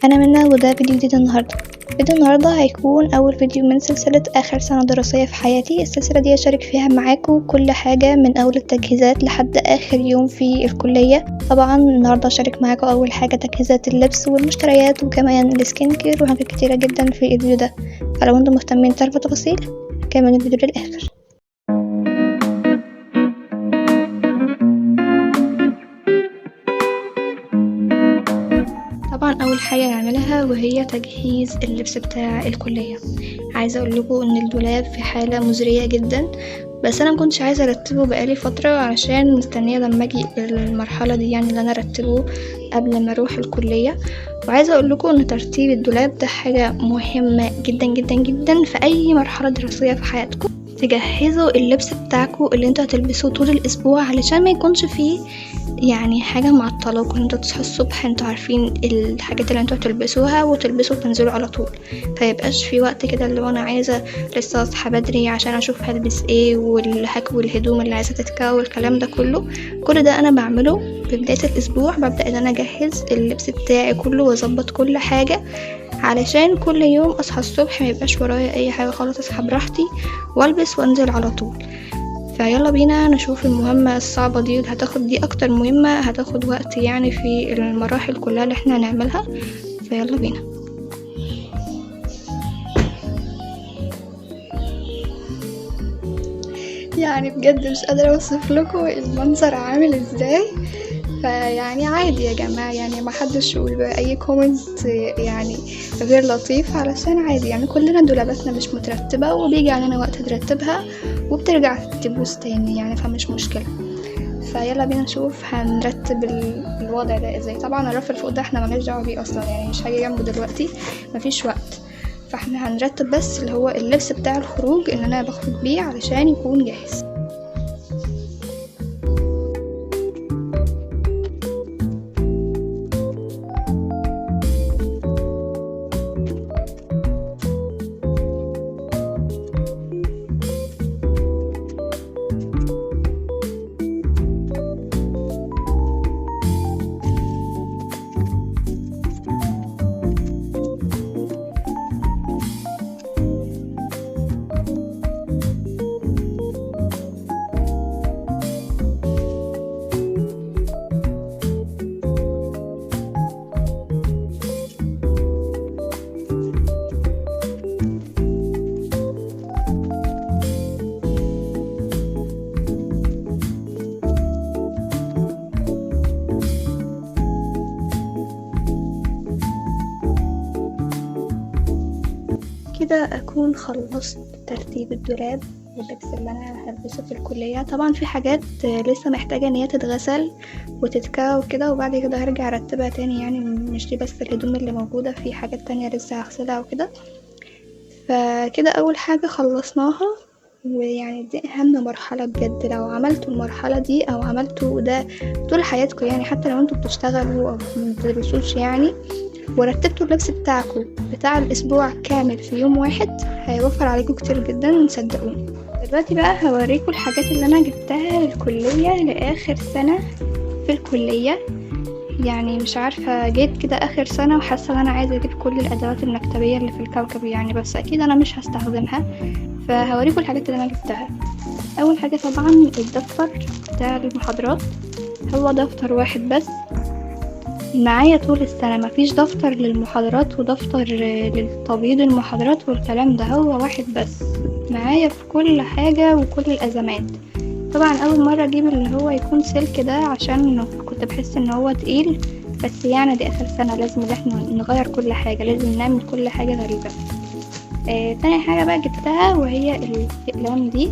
أنا منى وده فيديو جديد النهاردة. فيديو النهاردة هيكون أول فيديو من سلسلة آخر سنة دراسية في حياتي. السلسلة دي هشارك فيها معاكم كل حاجة من أول التجهيزات لحد آخر يوم في الكلية. طبعا النهاردة هشارك معاكم أول حاجة تجهيزات اللبس والمشتريات وكمان السكين كير وحاجات كتيرة جدا في الفيديو ده، فلو انتم مهتمين تعرفوا تفاصيل كملوا الفيديو للآخر. طبعا اول حاجه نعملها وهي تجهيز اللبس بتاع الكليه. عايزه اقول لكم ان الدولاب في حاله مزريه جدا، بس انا مكنتش عايزه ارتبه بقالي فتره علشان مستنيه لما اجي المرحله دي، يعني اللي انا ارتبه قبل ما اروح الكليه. وعايزه اقول لكم ان ترتيب الدولاب ده حاجه مهمه جدا جدا جدا في اي مرحله دراسيه في حياتكم. تجهزوا اللبس بتاعكم اللي انتوا هتلبسوه طول الاسبوع علشان ما يكونش فيه يعني حاجة معطلاكوا. انتوا تصحوا الصبح انتوا عارفين الحاجات اللي انتوا هتلبسوها وتلبسوا وتنزلوا على طول، فيبقاش في وقت كده اللي هو انا عايزة لسه اصحى بدري عشان اشوف هلبس ايه والهكوي الهدوم اللي عايزة تتكوي والكلام ده كله. كل ده انا بعمله في بداية الاسبوع، ببدأ ان انا اجهز اللبس بتاعي كله واظبط كل حاجة علشان كل يوم اصحى الصبح ما يبقاش ورايا اي حاجة خالص، اصحى براحتي والبس وانزل على طول. فيلا بينا نشوف المهمة الصعبة دي، دي اكتر مهمة هتاخد وقت يعني في المراحل كلها اللي احنا هنعملها، فيلا بينا. يعني بجد مش قادرة اوصف لكم المنظر عامل ازاي. فيعني عادي يا جماعة، يعني ما حدش يقول بقى اي كومنت يعني غير لطيف، علشان عادي يعني كلنا دولاباتنا مش مترتبة وبيجي علينا وقت نرتبها وبترجع تبوظ تاني يعني، فمش مشكلة. فيلا بينا نشوف هنرتب الوضع ده ازاي. طبعا الرف اللي فوق ده احنا مالناش دعوه بيه اصلا، يعني مش هاجي جنبه دلوقتي، مفيش وقت. فاحنا هنرتب بس اللي هو اللبس بتاع الخروج اللي انا بخرج بيه علشان يكون جاهز. كده اكون خلصت ترتيب الدولاب واللبس اللي انا هلبسه في الكليه. طبعا في حاجات لسه محتاجه ان هي تتغسل وتتكوى وكده، وبعد كده هرجع ارتبها تاني، يعني مش دي بس الهدوم اللي موجوده، في حاجات تانية لسه هغسلها وكده. فكده اول حاجه خلصناها، ويعني دي اهم مرحله بجد. لو عملتوا المرحله دي او عملتوا ده طول حياتكم، يعني حتى لو انتوا بتشتغلوا او مبتدرسوش يعني، ورتبتوا اللبس بتاعكم بتاع الاسبوع كامل في يوم واحد، هيوفر عليكم كتير جدا صدقوني. دلوقتي بقى هوريكم الحاجات اللي انا جبتها للكلية لاخر سنة في الكلية. يعني مش عارفة، جيت كده اخر سنة وحاسة ان انا عايزة اجيب كل الادوات المكتبية اللي في الكوكب يعني، بس اكيد انا مش هستخدمها، فهوريكم الحاجات اللي انا جبتها. اول حاجة طبعا الدفتر بتاع المحاضرات، هو دفتر واحد بس معايا طول السنة، مفيش دفتر للمحاضرات ودفتر للتبييض المحاضرات والكلام ده، هو واحد بس معايا في كل حاجة وكل الأزمات. طبعا أول مرة أجيب اللي هو يكون سلك ده عشان كنت بحس إن هو تقيل، بس يعني دي آخر سنة لازم إن احنا نغير كل حاجة، لازم نعمل كل حاجة غريبة. تاني حاجة بقى جبتها وهي الأقلام دي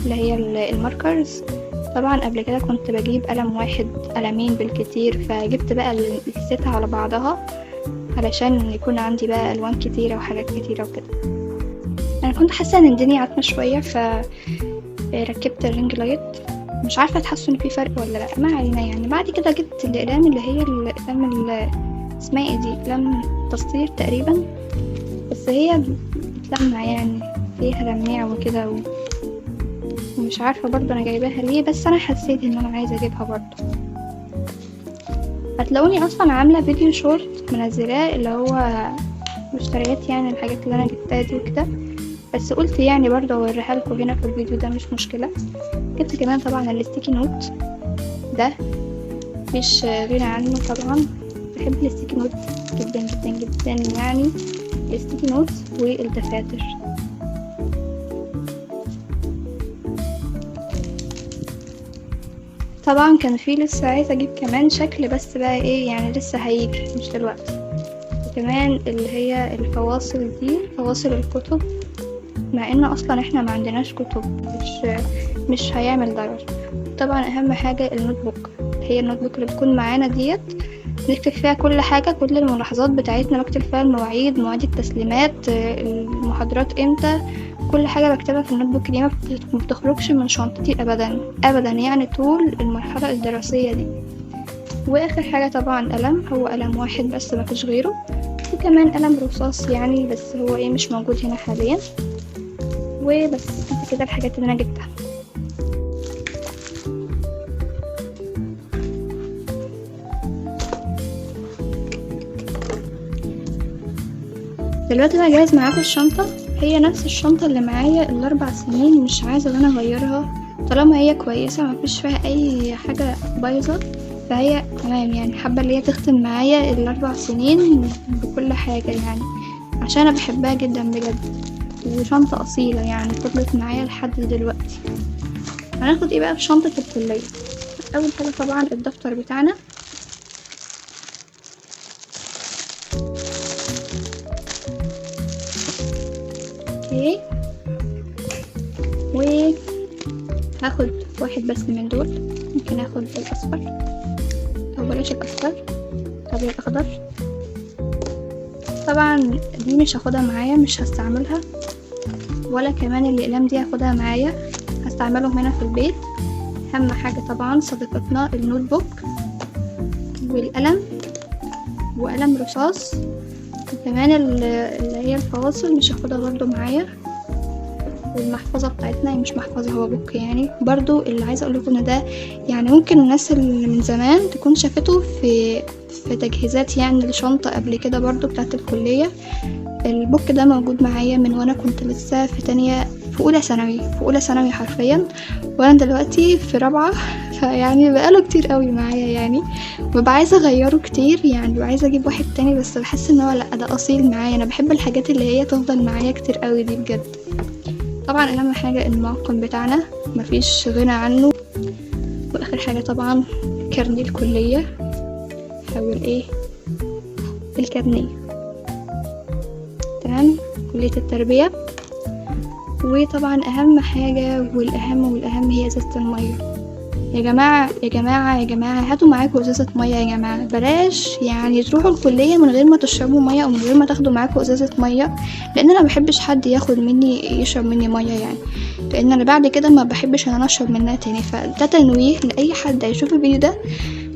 اللي هي الماركرز. طبعا قبل كده كنت بجيب قلم واحد قلمين بالكتير، فجبت بقى الستة على بعضها علشان يكون عندي بقى الوان كتيرة وحاجات كتيرة وكده. انا كنت حاسة ان الدنيا عتمة شوية فركبت الرينج لايت، مش عارفة تحسوا ان في فرق ولا لا، ما علينا يعني. بعد كده جبت الاقلام اللي هي الاقلام اسمها ايه دي، اقلام تسطير تقريبا، بس هي بتلمع يعني فيها لميع وكده ومش عارفة برضه انا جايباها ليه، بس انا حسيت ان انا عايزة اجيبها برضه. هتلاقوني اصلا عاملة فيديو شورت منزلاه اللي هو مشتريات يعني الحاجات اللي انا جبتها دي وكده، بس قلت يعني برضه اوريها لكم هنا في الفيديو ده مش مشكله. جبت كمان طبعا الستيكي نوت ده مش غنى عنه طبعا، بحب الستيكي نوت جدا جدا جدا يعني، الستيكي نوت والدفاتر. طبعا كان في لسه عايزه اجيب كمان شكل، بس بقى ايه يعني لسه هيجي مش دلوقتي. وكمان اللي هي الفواصل دي، فواصل الكتب، مع ان اصلا احنا ما عندناش كتب، مش هيعمل ضرر. طبعا اهم حاجه النوت بوك، هي النوت بوك اللي بتكون معانا ديت نكتب فيها كل حاجه، كل الملاحظات بتاعتنا، بكتب فيها المواعيد، مواعيد التسليمات، المحاضرات امتى، كل حاجه بكتبها في النوت بوك دي، ما بتخرجش من شنطتي ابدا ابدا يعني طول المرحله الدراسيه دي. واخر حاجه طبعا قلم، هو قلم واحد بس مفيش غيره، وكمان قلم رصاص يعني بس هو ايه مش موجود هنا حاليا. وبس كده الحاجات اللي انا جبتها. دلوقتي بقى جاهز معاكم الشنطة، هي نفس الشنطة اللي معايا ال4 سنين، مش عايزة ان انا اغيرها طالما هي كويسة مفيش فيها اي حاجة بايظة، فهي تمام يعني. حابة اللي هي تختم معايا ال4 سنين بكل حاجة يعني، عشان انا بحبها جدا بجد، وشنطة اصيلة يعني فضلت معايا لحد دلوقتي. هناخد ايه بقى في شنطة الكلية؟ اول حاجة طبعا الدفتر بتاعنا، اوكي، وهاخد واحد بس من دول، ممكن اخد الاصفر او بلاش الاصفر، طب الاخضر. طبعا دي مش هاخدها معايا، مش هستعملها، ولا كمان الاقلام دي هاخدها معايا، هستعملهم هنا في البيت. اهم حاجة طبعا صديقتنا النوت بوك والقلم وقلم رصاص، وكمان اللي هي الفواصل مش هاخدها برضو معايا، والمحفظة بتاعتنا هي مش محفظة هو بوك يعني. برضو اللي عايزة اقول لكم ان ده يعني ممكن الناس اللي من زمان تكون شافته في تجهيزات يعني لشنطة قبل كده برضو بتاعت الكلية. البوك ده موجود معايا من وانا كنت لسه في تانية، في اولى ثانوي حرفيا، وانا دلوقتي في رابعة، فيعني بقاله كتير قوي معايا يعني، وببقى عايزه اغيره كتير يعني، ببقى عايزه اجيب واحد تاني، بس بحس ان هو لا ده اصيل معايا، انا بحب الحاجات اللي هي تفضل معايا كتير قوي دي بجد. طبعا اهم حاجه المعقم بتاعنا مفيش غنى عنه، واخر حاجه طبعا كارنيه الكليه او الايه الكارنيه، تمام، كليه التربيه. وطبعا اهم حاجه والاهم هي ازازه الميه. يا جماعه يا جماعه يا جماعه هاتوا معاكم ازازه ميه يا جماعه، بلاش يعني تروحوا الكليه من غير ما تشربوا ميه او من غير ما تاخدوا معاكم ازازه ميه، لان انا ما بحبش حد يشرب مني ميه يعني، لان انا بعد كده ما بحبش ان انا اشرب منها تاني. فده تنويه لاي حد هيشوف الفيديو ده،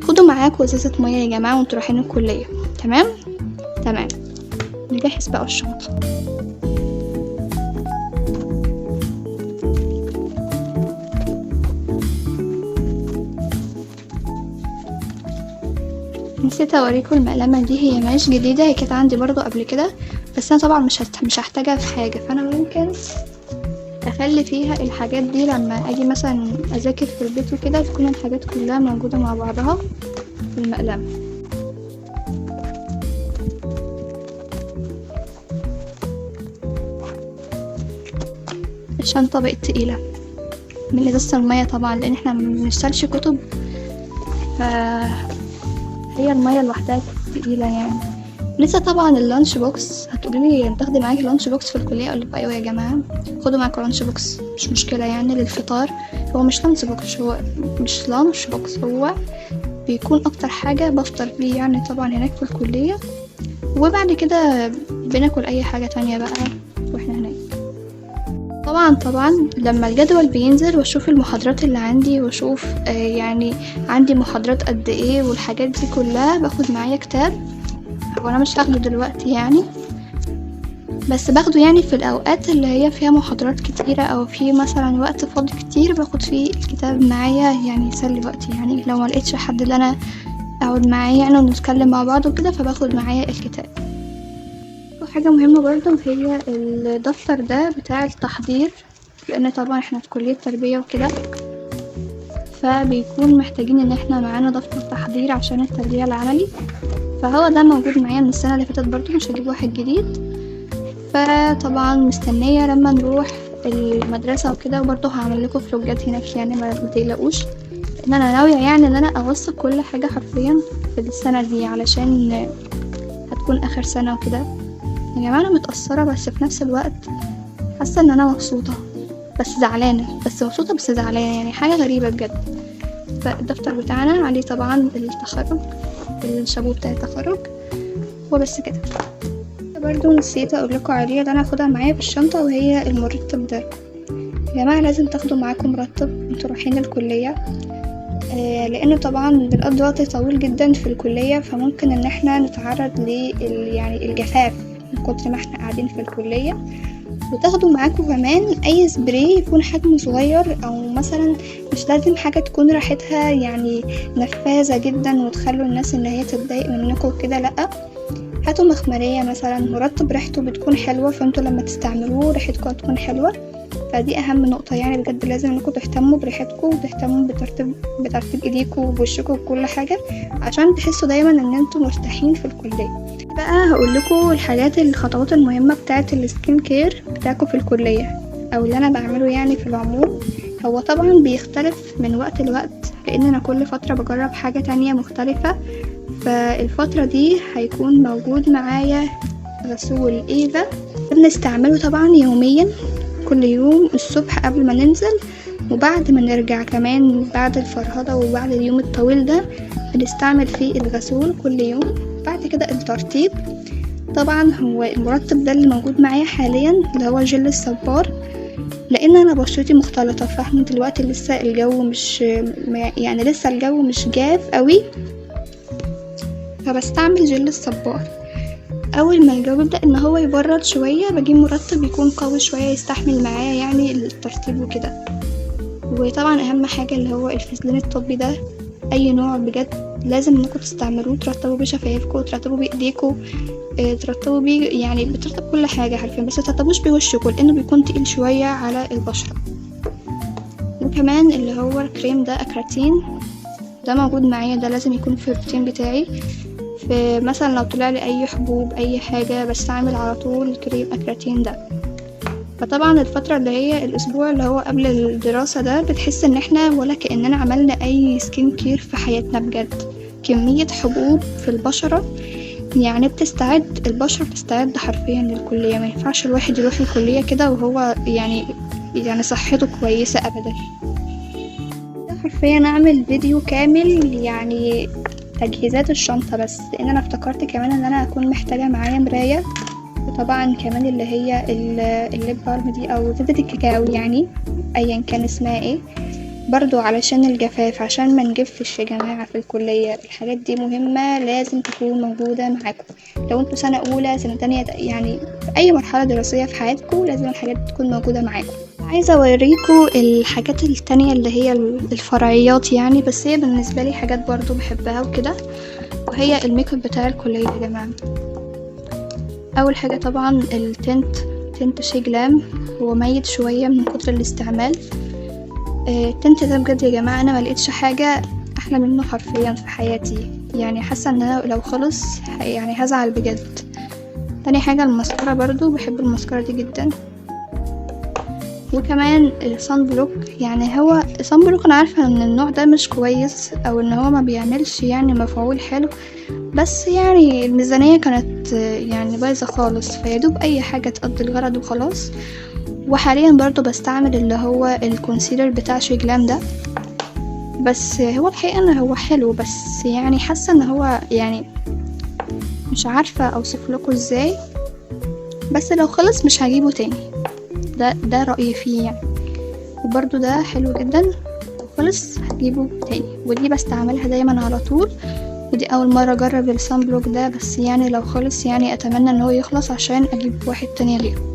خدوا معاكم ازازه ميه يا جماعه وانتوا رايحين الكليه. تمام، نجهز بقى الشنطه. نسيت اوريكم المقلمه دي، هي مش جديده، هي كانت عندي برضو قبل كده، بس انا طبعا مش هحتاجها في حاجه، فانا ممكن اخلي فيها الحاجات دي لما اجي مثلا اذاكر في البيت وكده، تكون الحاجات كلها موجوده مع بعضها في المقلمه. الشنطه بقت تقيله من ازازه الميه طبعا، لان احنا ما بنشتريش كتب، هي الميه لوحدها تقيله يعني. لسه طبعا اللانش بوكس، هتقولي تاخدي معاكي لانش بوكس في الكليه؟ اقول لك ايوه يا جماعه، خدوا معاكم لانش بوكس مش مشكله يعني للفطار. هو مش لانش بوكس، هو بيكون اكتر حاجه بفطر بيه يعني طبعا هناك في الكليه، وبعد كده بناكل اي حاجه تانية بقى واحنا هناك. طبعا لما الجدول بينزل واشوف المحاضرات اللي عندي واشوف يعني عندي محاضرات قد ايه والحاجات دي كلها، باخد معايا كتاب، وانا مش هاخده دلوقتي يعني، بس باخده يعني في الاوقات اللي هي فيها محاضرات كتيرة او في مثلا وقت فاضي كتير، باخد فيه الكتاب معايا يعني يسلي وقتي يعني، لو ما لقيتش حد اللي انا اقعد معاه يعني ونتكلم مع بعض وكده، فباخد معايا الكتاب. وحاجة مهمة برضه هي الدفتر ده بتاع التحضير، لان طبعا احنا في كلية تربية وكده، فبيكون محتاجين ان احنا معانا دفتر تحضير عشان التربية العملي. فهو ده موجود معايا من السنة اللي فاتت برضه، مش هجيب واحد جديد. فطبعا مستنية لما نروح المدرسة وكده، وبرضه هعمل لكم فلوجات هناك يعني ما تقلقوش، ان انا ناوية يعني ان انا اوثق كل حاجة حرفيا في السنة دي، علشان هتكون اخر سنة وكده. يا جماعة انا متأثرة بس في نفس الوقت حاسة ان انا مبسوطة بس زعلانة، بس مبسوطة بس زعلانة، يعني حاجة غريبة بجد. فالدفتر بتاعنا عليه طبعا التخرج، الشابو بتاع التخرج، وبس كده. برضو نسيت اقول لكم عليه اللي انا هاخدها معايا في الشنطة، وهي المرتب ده. يا جماعة لازم تاخدوا معاكم مرتب انتوا رايحين الكلية، لانه طبعا بنقضي وقت طويل جدا في الكلية، فممكن ان احنا نتعرض يعني الجفاف من كتر ما احنا قاعدين في الكلية. وتاخدوا معاكم كمان اي سبراي يكون حجمه صغير، او مثلا مش لازم حاجة تكون ريحتها يعني نفاذة جدا وتخلوا الناس ان هي تتضايق منكم كده، لأ. هاتوا مخمرية مثلا، مرطب ريحته بتكون حلوة، فانتوا لما تستعملوه ريحتكم هتكون حلوة. فدي اهم نقطة يعني بجد، لازم انكم تهتموا بريحتكم وتهتموا بترتيب ايديكم وبوشكم وكل حاجة، عشان تحسوا دايما ان انتوا مرتاحين في الكلية. بقى هقول لكم الخطوات المهمة بتاعة السكين كير بتاعكم في الكلية، او اللي انا بعمله يعني في العموم. هو طبعا بيختلف من وقت لوقت، لان انا كل فترة بجرب حاجة تانية مختلفة. فالفترة دي هيكون موجود معايا غسول ايفا، بنستعمله طبعا يوميا، كل يوم الصبح قبل ما ننزل، وبعد ما نرجع كمان بعد الفرهدة وبعد اليوم الطويل ده بنستعمل فيه الغسول كل يوم. بعد كده الترطيب، طبعا هو المرطب ده اللي موجود معايا حاليا اللي هو جل الصبار، لان انا بشرتي مختلطة، فاحنا دلوقتي لسه الجو مش يعني لسه الجو مش جاف قوي، فبستعمل جل الصبار. اول ما الجو يبدأ ان هو يبرد شوية بجيب مرطب يكون قوي شوية يستحمل معايا يعني الترطيب وكده. وطبعا اهم حاجة اللي هو الفازلين الطبي ده، اي نوع بجد لازم انكم تستعملوه، ترطبوا بيه شفايفكم، ترطبوا بيه ايديكم، ترطبوا بيه يعني بترطب كل حاجة حرفيا، بس مترطبوش بيه وشكم لانه بيكون تقيل شوية على البشرة. وكمان اللي هو الكريم ده اكراتين، ده موجود معايا، ده لازم يكون في الروتين بتاعي. في مثلا لو طلع لي اي حبوب اي حاجة بستعمل على طول كريم اكراتين ده. فطبعا الفترة اللي هي الاسبوع اللي هو قبل الدراسة ده بتحس ان احنا ولا كأننا عملنا اي سكين كير في حياتنا بجد. كمية حبوب في البشرة يعني البشرة بتستعد حرفيا للكلية، ما ينفعش الواحد يروح الكلية كده وهو يعني صحته كويسة ابدا. حرفيا اعمل فيديو كامل يعني تجهيزات الشنطة بس، لان انا افتكرت كمان ان انا هكون محتاجة معايا مراية، وطبعا كمان اللي هي الليب بالم دي او زبدة الكاكاو يعني ايا كان اسمها ايه، برضو علشان الجفاف، عشان ما نجفش يا جماعة في الكلية. الحاجات دي مهمة لازم تكون موجودة معاكم، لو انتوا سنة اولى سنة تانية يعني في اي مرحلة دراسية في حياتكم لازم الحاجات دي تكون موجودة معاكم. عايزة اوريكم الحاجات التانية اللي هي الفرعيات يعني، بس هي بالنسبة لي حاجات برضو بحبها وكده، وهي الميك اب بتاع الكلية يا جماعة. اول حاجة طبعا تنت شي جلام، هو ميت شوية من كتر الاستعمال. التنت ده بجد يا جماعة انا ملقتش حاجة احلى منه حرفيا في حياتي، يعني حاسة ان انا لو خلص يعني هزعل بجد. تاني حاجة الماسكارا، برضو بحب الماسكارا دي جدا. وكمان الصن بلوك، يعني هو الصن بلوك انا عارفة ان النوع ده مش كويس او ان هو ما بيعملش يعني مفعول حلو، بس يعني الميزانية كانت يعني بايظة خالص، فيدوب اي حاجة تقضي الغرض وخلاص. وحاليا برضو بستعمل اللي هو الكونسيلر بتاع شيجلام ده، بس هو الحقيقة ان هو حلو، بس يعني حاسة ان هو يعني مش عارفة اوصف لكم ازاي، بس لو خلص مش هجيبه تاني، ده رأيي فيه يعني. وبرضو ده حلو جدا، لو خلص هجيبه تاني، ودي بستعملها دايما على طول، ودي اول مرة اجرب الصن بلوك ده، بس يعني لو خلص يعني اتمنى ان هو يخلص عشان اجيب واحد تاني غيره.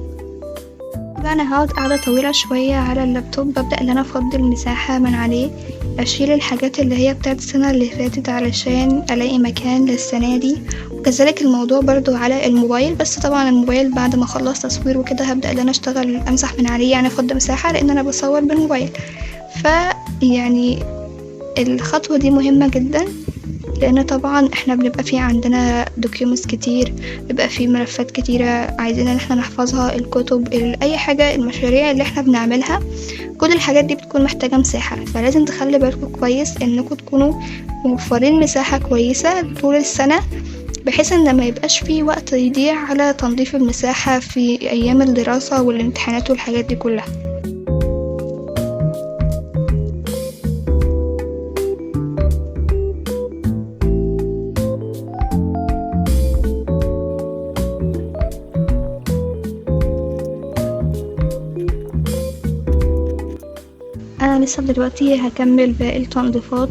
بقى انا هقعد قاعدة طويلة شوية على اللابتوب، ببدأ ان انا افضي المساحة من عليه، اشيل الحاجات اللي هي بتاعت السنة اللي فاتت علشان الاقي مكان للسنة دي. وكذلك الموضوع برضو على الموبايل، بس طبعا الموبايل بعد ما اخلص تصوير وكده هبدأ ان انا اشتغل امسح من عليه، يعني افضي مساحة لان انا بصور بالموبايل. يعني الخطوة دي مهمة جدا، لان طبعا احنا بنبقى في عندنا دوكيومنتس كتير، بيبقى في ملفات كتيرة عايزين ان احنا نحفظها، الكتب، اي حاجة، المشاريع اللي احنا بنعملها، كل الحاجات دي بتكون محتاجة مساحة. فلازم تخلي بالكم كويس انكم تكونوا موفرين مساحة كويسة طول السنة، بحيث ان ما يبقاش في وقت يضيع على تنظيف المساحة في ايام الدراسة والامتحانات والحاجات دي كلها. انا لسه دلوقتي هكمل باقي التنظيفات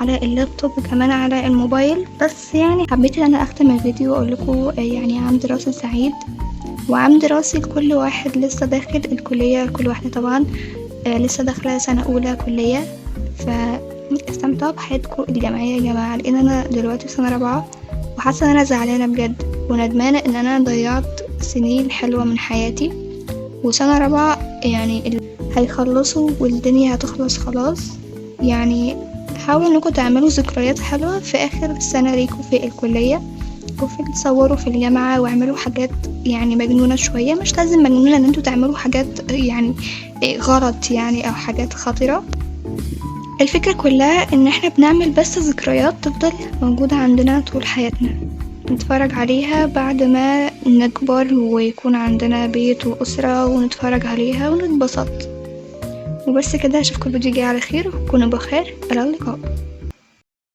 على اللابتوب وكمان على الموبايل، بس يعني حبيت ان انا اختم الفيديو واقول لكم يعني عام دراسي سعيد، وعام دراسي لكل واحد لسه داخل الكلية، كل واحدة طبعا لسه داخلة سنة اولى كلية. فاستمتعوا بحياتكم الجامعية يا جماعة، لان انا دلوقتي في سنة رابعة وحاسة ان انا زعلانة بجد وندمانة ان انا ضيعت سنين حلوة من حياتي. وسنة رابعة يعني هيخلصوا والدنيا هتخلص خلاص، يعني حاولوا انكم تعملوا ذكريات حلوة في اخر سنة ليكوا في الكلية، وفي تصوروا في الجامعة واعملوا حاجات يعني مجنونة شوية، مش لازم مجنونة ان انتوا تعملوا حاجات يعني غلط يعني او حاجات خطرة. الفكرة كلها ان احنا بنعمل بس ذكريات تفضل موجودة عندنا طول حياتنا، نتفرج عليها بعد ما نكبر ويكون عندنا بيت وأسرة، ونتفرج عليها ونتبسط. وبس كده، اشوفكم الفيديو الجاي على خير، وكونوا بخير، الى اللقاء.